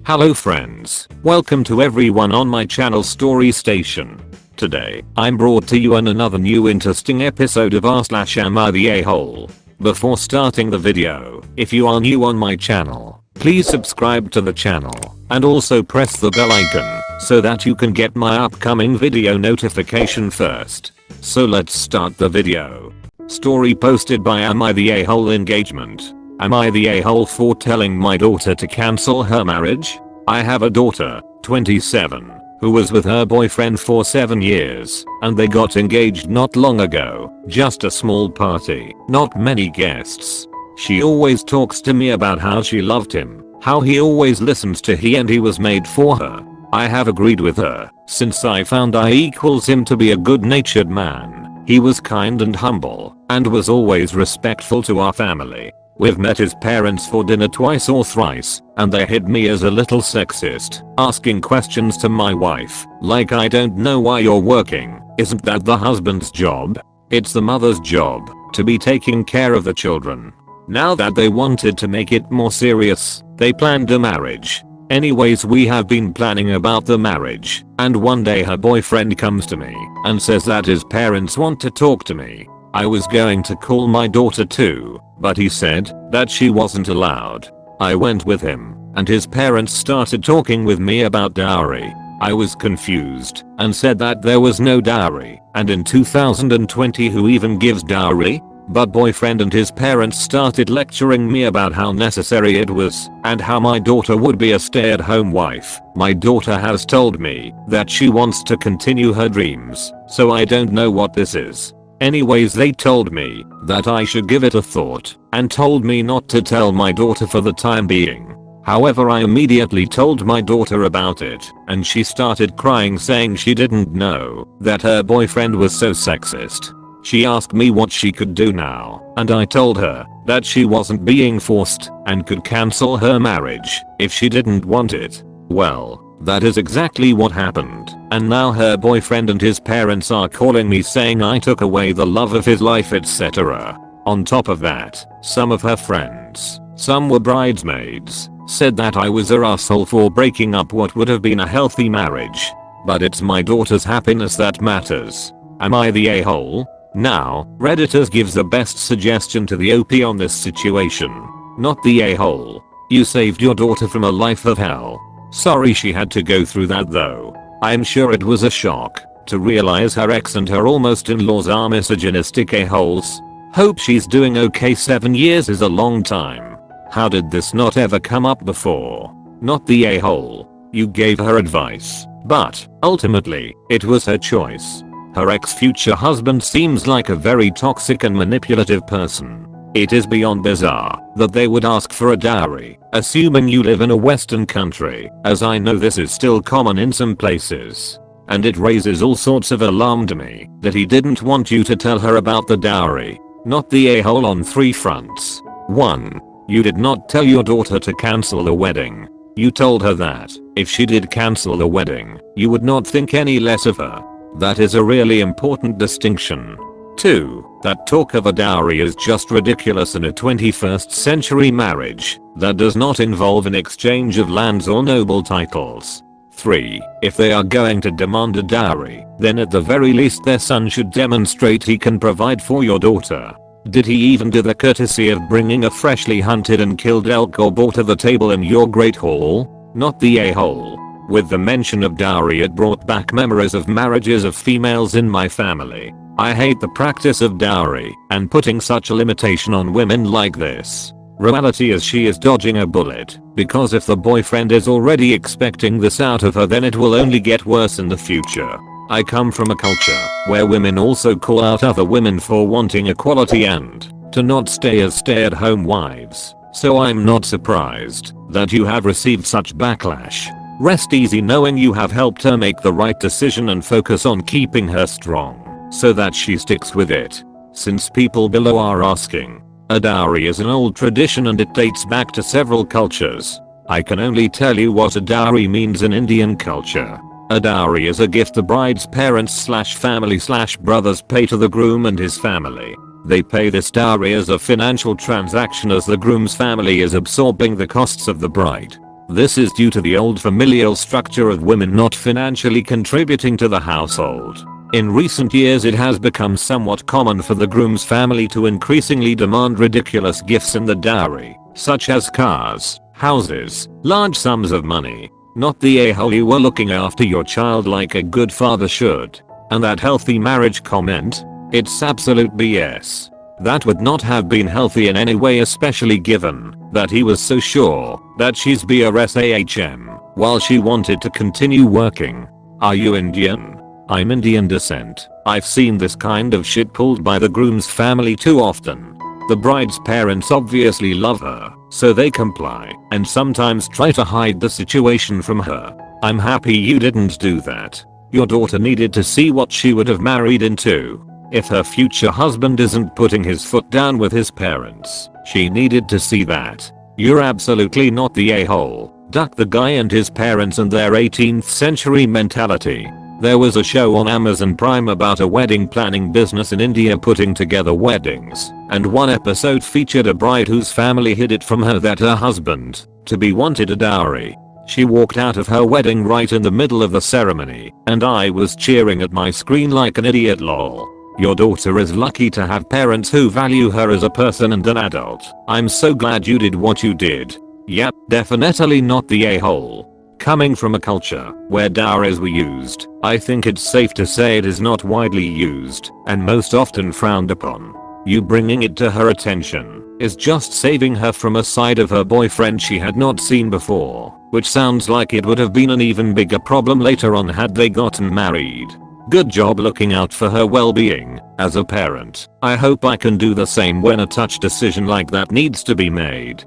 Hello friends, welcome to everyone on my channel Story Station. Today, I'm brought to you on another new interesting episode of r/AmITheA. Before starting the video, if you are new on my channel, please subscribe to the channel and also press the bell icon so that you can get my upcoming video notification first. So let's start the video. Story posted by AmITheA engagement. Am I the a-hole for telling my daughter to cancel her marriage? I have a daughter, 27, who was with her boyfriend for 7 years, and they got engaged not long ago. Just a small party, not many guests. She always talks to me about how she loved him, how he always listens to he and he was made for her. I have agreed with her, since I found I equals him to be a good-natured man. He was kind and humble, and was always respectful to our family. We've met his parents for dinner twice or thrice, and they hit me as a little sexist, asking questions to my wife, like I don't know why you're working, isn't that the husband's job? It's the mother's job, to be taking care of the children. Now that they wanted to make it more serious, they planned a marriage. Anyways, we have been planning about the marriage, and one day her boyfriend comes to me and says that his parents want to talk to me. I was going to call my daughter too, but he said that she wasn't allowed. I went with him, and his parents started talking with me about dowry. I was confused and said that there was no dowry, and in 2020 who even gives dowry? But boyfriend and his parents started lecturing me about how necessary it was and how my daughter would be a stay-at-home wife. My daughter has told me that she wants to continue her dreams, so I don't know what this is. Anyways, they told me that I should give it a thought and told me not to tell my daughter for the time being. However, I immediately told my daughter about it, and she started crying saying she didn't know that her boyfriend was so sexist. She asked me what she could do now, and I told her that she wasn't being forced and could cancel her marriage if she didn't want it. Well, that is exactly what happened, and now her boyfriend and his parents are calling me saying I took away the love of his life, etc. On top of that, some of her friends, some were bridesmaids, said that I was a asshole for breaking up what would have been a healthy marriage. But it's my daughter's happiness that matters. Am I the a-hole? Now, Redditors gives the best suggestion to the OP on this situation. Not the a-hole. You saved your daughter from a life of hell. Sorry she had to go through that though. I'm sure it was a shock to realize her ex and her almost in-laws are misogynistic a-holes. Hope she's doing okay. 7 years is a long time. How did this not ever come up before? Not the a-hole. You gave her advice, but ultimately, it was her choice. Her ex-future husband seems like a very toxic and manipulative person. It is beyond bizarre that they would ask for a dowry, assuming you live in a Western country, as I know this is still common in some places. And it raises all sorts of alarm to me that he didn't want you to tell her about the dowry. Not the a-hole on 3 fronts. 1. You did not tell your daughter to cancel the wedding. You told her that if she did cancel the wedding, you would not think any less of her. That is a really important distinction. 2. That talk of a dowry is just ridiculous in a 21st century marriage that does not involve an exchange of lands or noble titles. 3. If they are going to demand a dowry, then at the very least their son should demonstrate he can provide for your daughter. Did he even do the courtesy of bringing a freshly hunted and killed elk or boar to the table in your great hall? Not the a-hole. With the mention of dowry, it brought back memories of marriages of females in my family. I hate the practice of dowry and putting such a limitation on women like this. Reality is she is dodging a bullet, because if the boyfriend is already expecting this out of her, then it will only get worse in the future. I come from a culture where women also call out other women for wanting equality and to not stay as stay-at-home wives, so I'm not surprised that you have received such backlash. Rest easy knowing you have helped her make the right decision and focus on keeping her strong so that she sticks with it. Since people below are asking, a dowry is an old tradition and it dates back to several cultures. I can only tell you what a dowry means in Indian culture. A dowry is a gift the bride's parents/family/brothers pay to the groom and his family. They pay this dowry as a financial transaction as the groom's family is absorbing the costs of the bride. This is due to the old familial structure of women not financially contributing to the household. In recent years it has become somewhat common for the groom's family to increasingly demand ridiculous gifts in the dowry, such as cars, houses, large sums of money. Not the a-hole you were looking after your child like a good father should. And that healthy marriage comment? It's absolute BS. That would not have been healthy in any way, especially given that he was so sure that she's BRSAHM while she wanted to continue working. Are you Indian? I'm Indian descent. I've seen this kind of shit pulled by the groom's family too often. The bride's parents obviously love her, so they comply and sometimes try to hide the situation from her. I'm happy you didn't do that. Your daughter needed to see what she would have married into. If her future husband isn't putting his foot down with his parents, she needed to see that. You're absolutely not the a-hole. Duck the guy and his parents and their 18th century mentality. There was a show on Amazon Prime about a wedding planning business in India putting together weddings, and one episode featured a bride whose family hid it from her that her husband-to-be wanted a dowry. She walked out of her wedding right in the middle of the ceremony, and I was cheering at my screen like an idiot lol. Your daughter is lucky to have parents who value her as a person and an adult. I'm so glad you did what you did. Yep, definitely not the a-hole. Coming from a culture where dowries were used, I think it's safe to say it is not widely used and most often frowned upon. You bringing it to her attention is just saving her from a side of her boyfriend she had not seen before, which sounds like it would have been an even bigger problem later on had they gotten married. Good job looking out for her well-being. As a parent, I hope I can do the same when a tough decision like that needs to be made.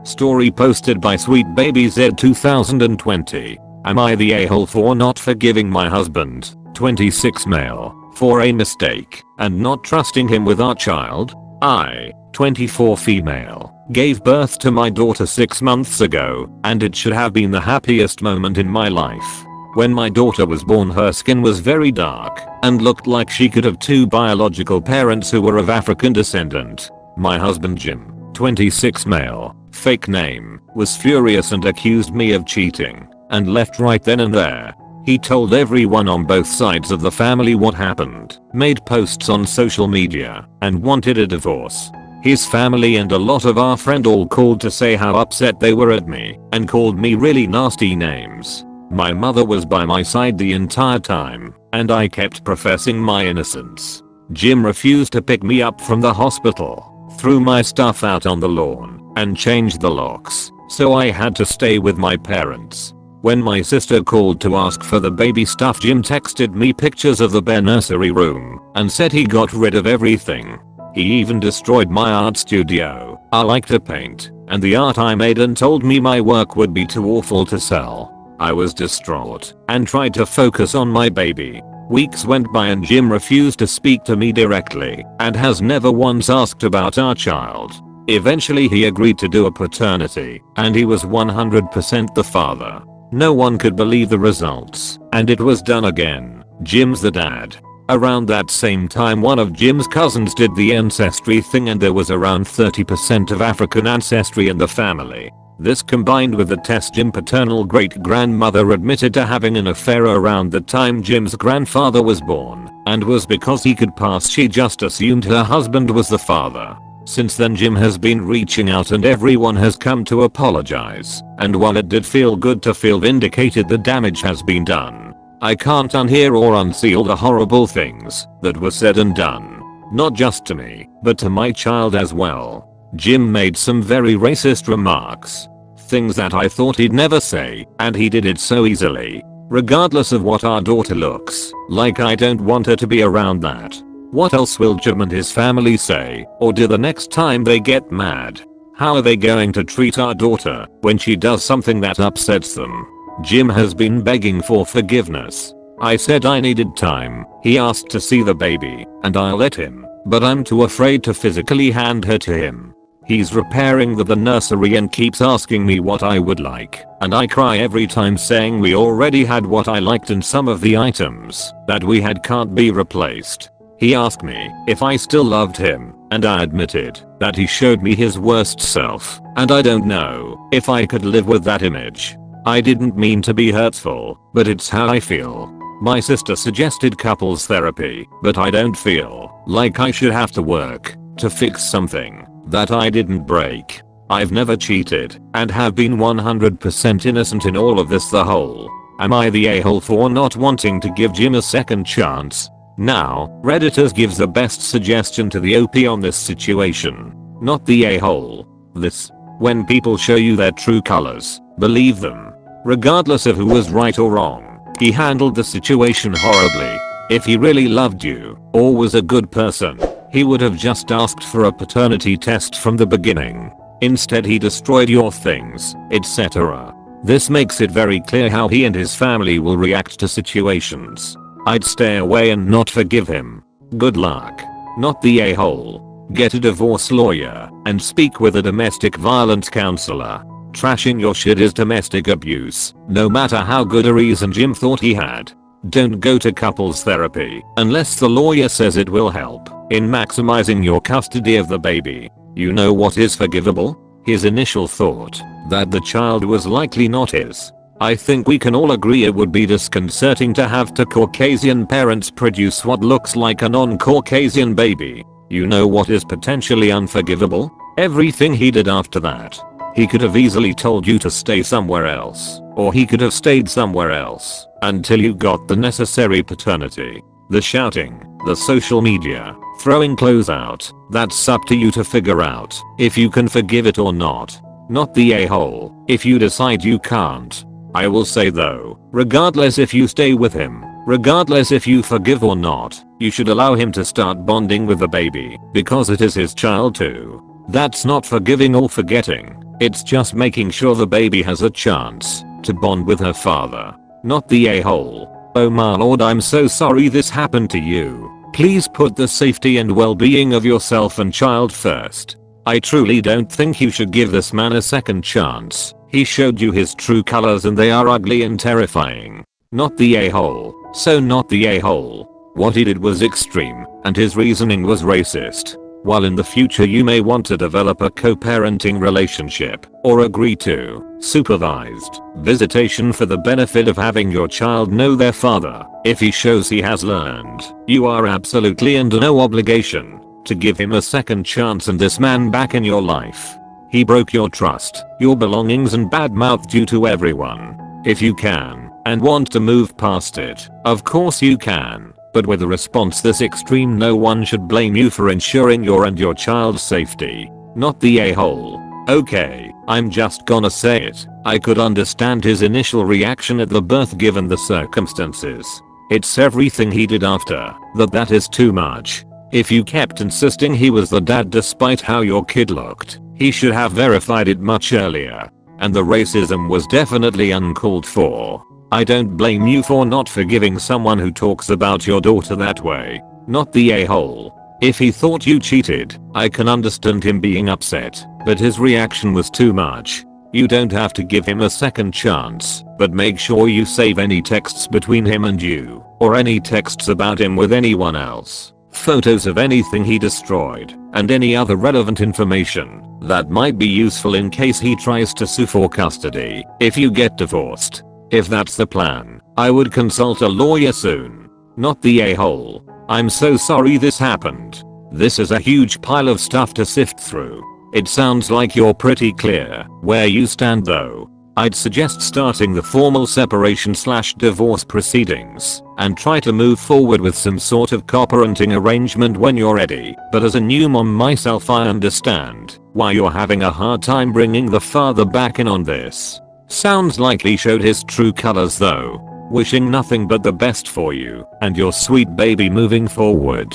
Story posted by Sweet Baby Z 2020. Am I the a-hole for not forgiving my husband, 26 male, for a mistake and not trusting him with our child? I, 24 female, gave birth to my daughter 6 months ago, and it should have been the happiest moment in my life. When my daughter was born, her skin was very dark and looked like she could have 2 biological parents who were of African descent. My husband Jim, 26 male, fake name, was furious and accused me of cheating and left right then and there. He told everyone on both sides of the family what happened, made posts on social media, and wanted a divorce. His family and a lot of our friends all called to say how upset they were at me and called me really nasty names. My mother was by my side the entire time, and I kept professing my innocence. Jim refused to pick me up from the hospital, threw my stuff out on the lawn, and changed the locks, so I had to stay with my parents. When my sister called to ask for the baby stuff, Jim texted me pictures of the bare nursery room and said he got rid of everything. He even destroyed my art studio. I like to paint, and the art I made, and told me my work would be too awful to sell. I was distraught and tried to focus on my baby. Weeks went by and Jim refused to speak to me directly and has never once asked about our child. Eventually he agreed to do a paternity, and he was 100% the father. No one could believe the results, and it was done again. Jim's the dad. Around that same time, one of Jim's cousins did the ancestry thing, and there was around 30% of African ancestry in the family. This combined with the test Jim's paternal great-grandmother admitted to having an affair around the time Jim's grandfather was born, and was because he could pass, she just assumed her husband was the father. Since then Jim has been reaching out and everyone has come to apologize, and while it did feel good to feel vindicated, the damage has been done. I can't unhear or unseal the horrible things that were said and done. Not just to me, but to my child as well. Jim made some very racist remarks. Things that I thought he'd never say, and he did it so easily. Regardless of what our daughter looks like, I don't want her to be around that. What else will Jim and his family say or do the next time they get mad? How are they going to treat our daughter when she does something that upsets them? Jim has been begging for forgiveness. I said I needed time. He asked to see the baby, and I let him, but I'm too afraid to physically hand her to him. He's repairing the nursery and keeps asking me what I would like, and I cry every time, saying we already had what I liked and some of the items that we had can't be replaced. He asked me if I still loved him, and I admitted that he showed me his worst self and I don't know if I could live with that image. I didn't mean to be hurtful, but it's how I feel. My sister suggested couples therapy, but I don't feel like I should have to work to fix something that I didn't break. I've never cheated and have been 100% innocent in all of this. The whole am I the a-hole for not wanting to give Jim a second chance? Now, Redditors gives the best suggestion to the OP on this situation. Not the a-hole. This. When people show you their true colors, believe them. Regardless of who was right or wrong. He handled the situation horribly. If he really loved you, or was a good person, he would have just asked for a paternity test from the beginning. Instead he destroyed your things, etc. This makes it very clear how he and his family will react to situations. I'd stay away and not forgive him. Good luck. Not the a-hole. Get a divorce lawyer and speak with a domestic violence counselor. Trashing your shit is domestic abuse, no matter how good a reason Jim thought he had. Don't go to couples therapy unless the lawyer says it will help in maximizing your custody of the baby. You know what is forgivable? His initial thought that the child was likely not his. I think we can all agree it would be disconcerting to have two Caucasian parents produce what looks like a non-Caucasian baby. You know what is potentially unforgivable? Everything he did after that. He could have easily told you to stay somewhere else, or he could have stayed somewhere else until you got the necessary paternity. The shouting, the social media, throwing clothes out, that's up to you to figure out if you can forgive it or not. Not the a-hole if you decide you can't. I will say though, regardless if you stay with him, regardless if you forgive or not, you should allow him to start bonding with the baby because it is his child too. That's not forgiving or forgetting. It's just making sure the baby has a chance to bond with her father. Not the a-hole. Oh my lord, I'm so sorry this happened to you. Please put the safety and well-being of yourself and child first. I truly don't think you should give this man a second chance. He showed you his true colors and they are ugly and terrifying. Not the a-hole. So not the a-hole. What he did was extreme and his reasoning was racist. While in the future you may want to develop a co-parenting relationship or agree to supervised visitation for the benefit of having your child know their father, if he shows he has learned, you are absolutely under no obligation to give him a second chance and this man back in your life. He broke your trust, your belongings and badmouthed you to everyone. If you can and want to move past it, of course you can. But with a response this extreme, no one should blame you for ensuring your and your child's safety. Not the a-hole. Okay, I'm just gonna say it. I could understand his initial reaction at the birth given the circumstances. It's everything he did after that is too much. If you kept insisting he was the dad despite how your kid looked, he should have verified it much earlier. And the racism was definitely uncalled for. I don't blame you for not forgiving someone who talks about your daughter that way. Not the a-hole. If he thought you cheated, I can understand him being upset, but his reaction was too much. You don't have to give him a second chance, but make sure you save any texts between him and you, or any texts about him with anyone else, photos of anything he destroyed, and any other relevant information that might be useful in case he tries to sue for custody if you get divorced. If that's the plan, I would consult a lawyer soon. Not the a-hole. I'm so sorry this happened. This is a huge pile of stuff to sift through. It sounds like you're pretty clear where you stand though. I'd suggest starting the formal separation/divorce proceedings and try to move forward with some sort of co-parenting arrangement when you're ready. But as a new mom myself, I understand why you're having a hard time bringing the father back in on this. Sounds like he showed his true colors though. Wishing nothing but the best for you and your sweet baby moving forward.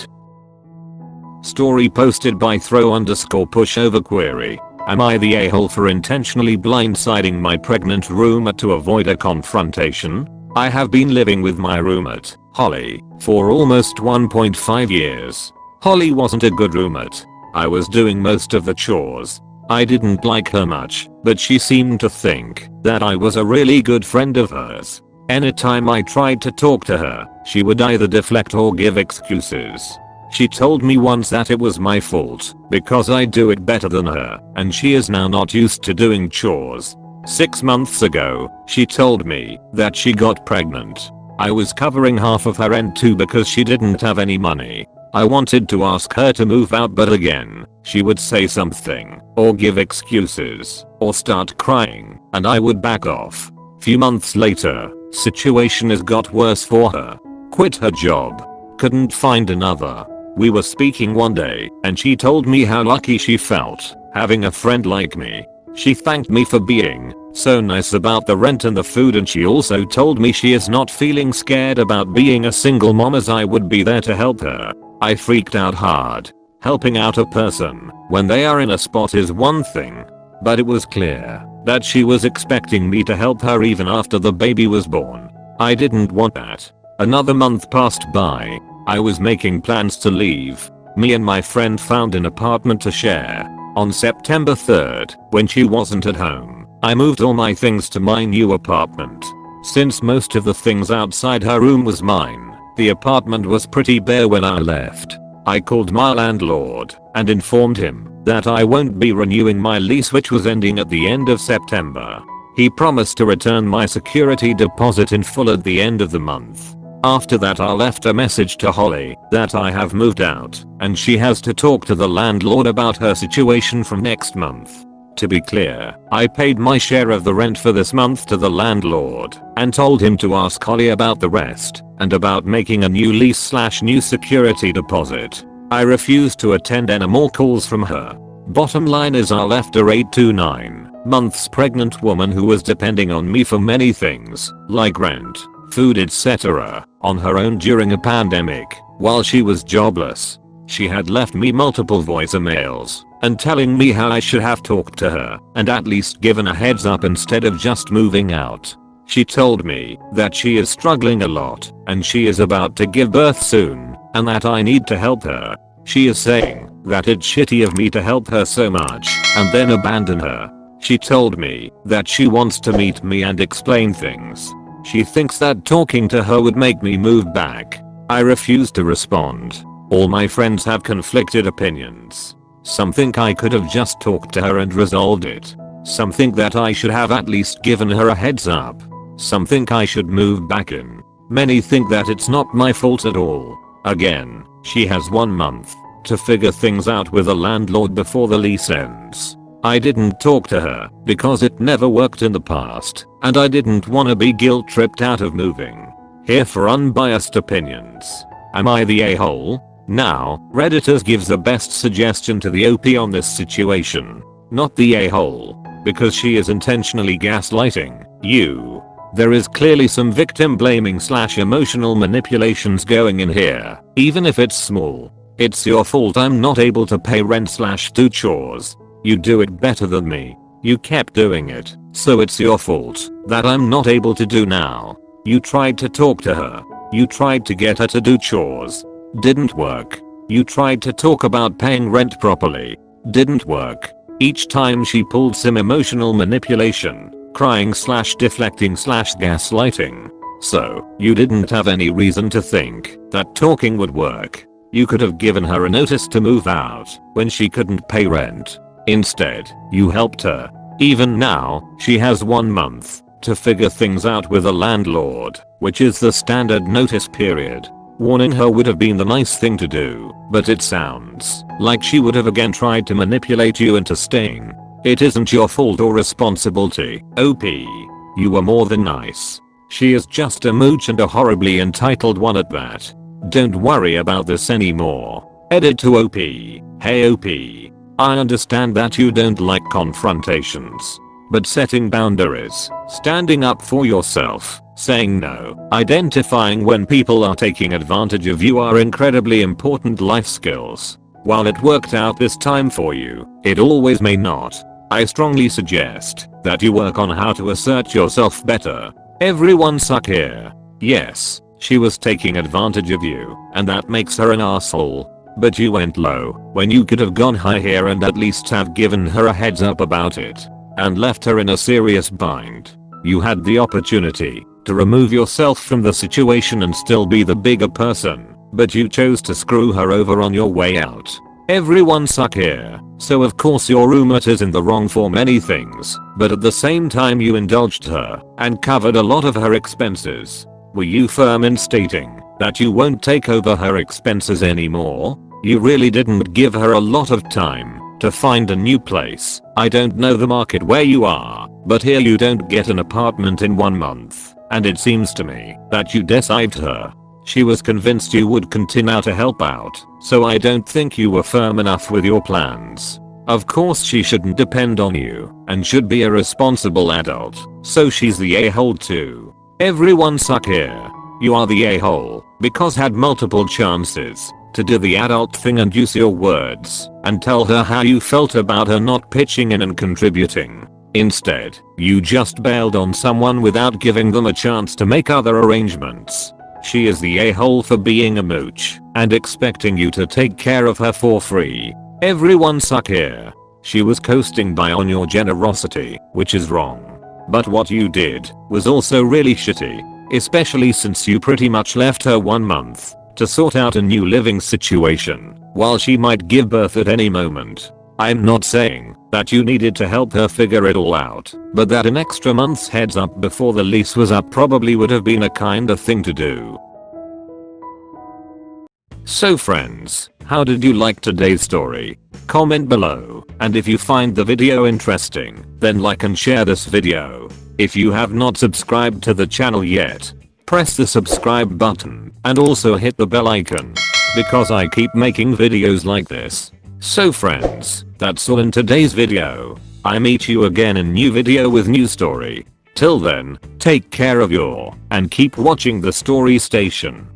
Story posted by throw_pushover_query. Am I the a-hole for intentionally blindsiding my pregnant roommate to avoid a confrontation? I have been living with my roommate, Holly, for almost 1.5 years. Holly wasn't a good roommate. I was doing most of the chores. I didn't like her much, but she seemed to think that I was a really good friend of hers. Anytime I tried to talk to her, she would either deflect or give excuses. She told me once that it was my fault because I do it better than her and she is now not used to doing chores. 6 months ago, she told me that she got pregnant. I was covering half of her rent too because she didn't have any money. I wanted to ask her to move out, but again, she would say something or give excuses or start crying and I would back off. Few months later, situation has got worse for her. Quit her job. Couldn't find another. We were speaking one day and she told me how lucky she felt having a friend like me. She thanked me for being so nice about the rent and the food, and she also told me she is not feeling scared about being a single mom as I would be there to help her. I freaked out hard. Helping out a person when they are in a spot is one thing, but it was clear that she was expecting me to help her even after the baby was born. I didn't want that. Another month passed by. I was making plans to leave. Me and my friend found an apartment to share. On September 3rd, when she wasn't at home, I moved all my things to my new apartment. Since most of the things outside her room was mine, the apartment was pretty bare when I left. I called my landlord and informed him that I won't be renewing my lease, which was ending at the end of September. He promised to return my security deposit in full at the end of the month. After that, I left a message to Holly that I have moved out and she has to talk to the landlord about her situation from next month. To be clear, I paid my share of the rent for this month to the landlord and told him to ask Holly about the rest and about making a new lease/new security deposit. I refused to attend any more calls from her. Bottom line is, I left a 8 to 9 months pregnant woman who was depending on me for many things like rent, food, etc. on her own during a pandemic while she was jobless. She had left me multiple voicemails and telling me how I should have talked to her and at least given a heads up instead of just moving out. She told me that she is struggling a lot and she is about to give birth soon and that I need to help her. She is saying that it's shitty of me to help her so much and then abandon her. She told me that she wants to meet me and explain things. She thinks that talking to her would make me move back. I refuse to respond. All my friends have conflicted opinions. Some think I could have just talked to her and resolved it. Some think that I should have at least given her a heads up. Some think I should move back in. Many think that it's not my fault at all. Again, she has 1 month to figure things out with the landlord before the lease ends. I didn't talk to her because it never worked in the past and I didn't want to be guilt tripped out of moving. Here for unbiased opinions. Am I the a-hole? Now, Redditors gives the best suggestion to the OP on this situation. Not the a-hole, because she is intentionally gaslighting you. There is clearly some victim blaming/emotional manipulations going in here, even if it's small. It's your fault I'm not able to pay rent/do chores. You do it better than me. You kept doing it, so it's your fault that I'm not able to do now. You tried to talk to her. You tried to get her to do chores. Didn't work. You tried to talk about paying rent properly. Didn't work. Each time she pulled some emotional manipulation, crying/deflecting/gaslighting. So, you didn't have any reason to think that talking would work. You could have given her a notice to move out when she couldn't pay rent. Instead, you helped her. Even now, she has 1 month to figure things out with the landlord, which is the standard notice period. Warning her would have been the nice thing to do, but it sounds like she would have again tried to manipulate you into staying. It isn't your fault or responsibility, OP. You were more than nice. She is just a mooch and a horribly entitled one at that. Don't worry about this anymore. Edit to OP. Hey OP. I understand that you don't like confrontations. But setting boundaries, standing up for yourself, saying no, identifying when people are taking advantage of you are incredibly important life skills. While it worked out this time for you, it always may not. I strongly suggest that you work on how to assert yourself better. Everyone suck here. Yes, she was taking advantage of you, and that makes her an asshole. But you went low when you could have gone high here and at least have given her a heads up about it. And left her in a serious bind. You had the opportunity to remove yourself from the situation and still be the bigger person. but you chose to screw her over on your way out. Everyone suck here. So of course your roommate is in the wrong for many things, but at the same time you indulged her and covered a lot of her expenses. Were you firm in stating that you won't take over her expenses anymore? You really didn't give her a lot of time to find a new place. I don't know the market where you are, but here you don't get an apartment in 1 month, and it seems to me that you deceived her. She was convinced you would continue to help out, so I don't think you were firm enough with your plans. Of course she shouldn't depend on you and should be a responsible adult, so she's the a-hole too. Everyone suck here. You are the a-hole because had multiple chances to do the adult thing and use your words and tell her how you felt about her not pitching in and contributing. Instead, you just bailed on someone without giving them a chance to make other arrangements. She is the a-hole for being a mooch and expecting you to take care of her for free. Everyone suck here. She was coasting by on your generosity, which is wrong. But what you did was also really shitty, especially since you pretty much left her 1 month to sort out a new living situation while she might give birth at any moment. I'm not saying that you needed to help her figure it all out, but that an extra month's heads up before the lease was up probably would have been a kinder thing to do. So friends, how did you like today's story? Comment below, and if you find the video interesting, then like and share this video. If you have not subscribed to the channel yet, press the subscribe button and also hit the bell icon, because I keep making videos like this. So friends, that's all in today's video. I meet you again in new video with new story. Till then, take care of your and keep watching the story station.